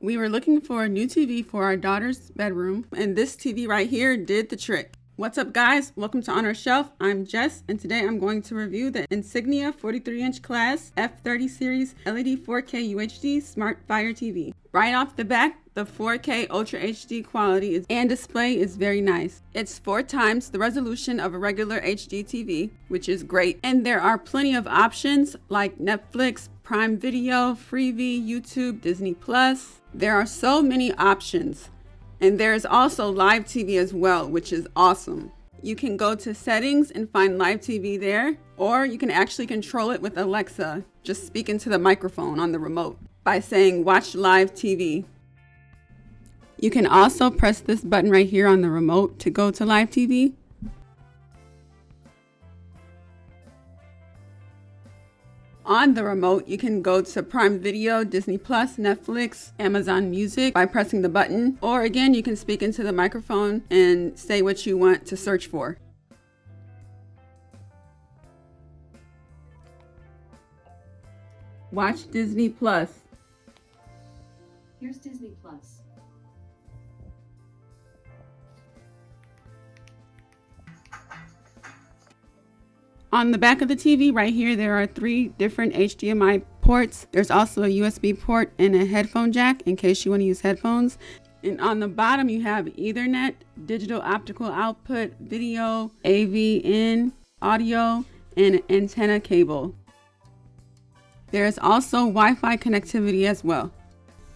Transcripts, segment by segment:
We were looking for a new TV for our daughter's bedroom, and this TV right here did the trick. What's up, guys? Welcome to Onourshelf. I'm Jess, and today I'm going to review the Insignia 43-inch class F30 series LED 4K UHD Smart Fire TV. Right off the bat, the 4K Ultra HD quality and display is very nice. It's 4 times the resolution of a regular HD TV, which is great. And there are plenty of options like Netflix, Prime Video, Freevee, YouTube, Disney Plus. There are so many options. And there's also live TV as well, which is awesome. You can go to settings and find live TV there, or you can actually control it with Alexa. Just speak into the microphone on the remote by saying watch live TV. You can also press this button right here on the remote to go to live TV. On the remote, you can go to Prime Video, Disney Plus, Netflix, Amazon Music by pressing the button. Or again, you can speak into the microphone and say what you want to search for. Watch Disney Plus. Here's Disney Plus. On the back of the TV right here, there are 3 different HDMI ports. There's also a USB port and a headphone jack in case you want to use headphones. And on the bottom, you have Ethernet, digital optical output, video, AV in, audio, and antenna cable. There is also Wi-Fi connectivity as well.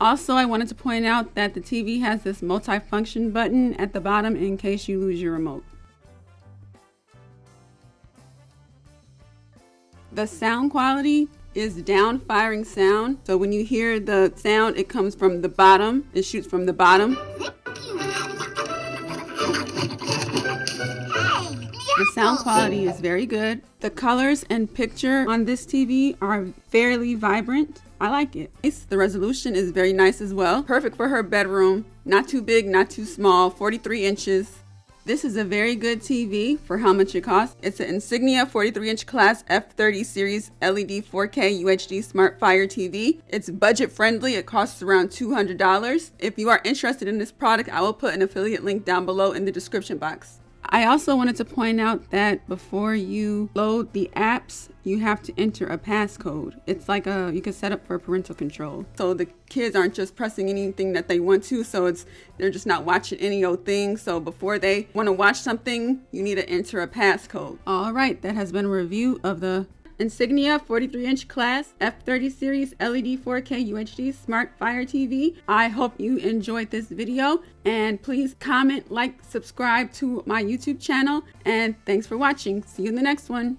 Also, I wanted to point out that the TV has this multi-function button at the bottom in case you lose your remote. The sound quality is down firing sound. So when you hear the sound, it comes from the bottom. It shoots from the bottom. The sound quality is very good. The colors and picture on this TV are fairly vibrant. I like it. The resolution is very nice as well. Perfect for her bedroom. Not too big, not too small. 43 inches. This is a very good TV for how much it costs. It's an Insignia 43-inch class F30 series LED 4K UHD Smart Fire TV. It's budget friendly. It costs around $200. If you are interested in this product, I will put an affiliate link down below in the description box. I also wanted to point out that before you load the apps, you have to enter a passcode. It's like you can set up for parental control. So the kids aren't just pressing anything that they want to, so they're just not watching any old thing. So before they want to watch something, you need to enter a passcode. All right, that has been a review of the Insignia 43-inch class F30 series LED 4K UHD Smart Fire TV. I hope you enjoyed this video, and please comment, like, subscribe to my YouTube channel, and thanks for watching. See you in the next one.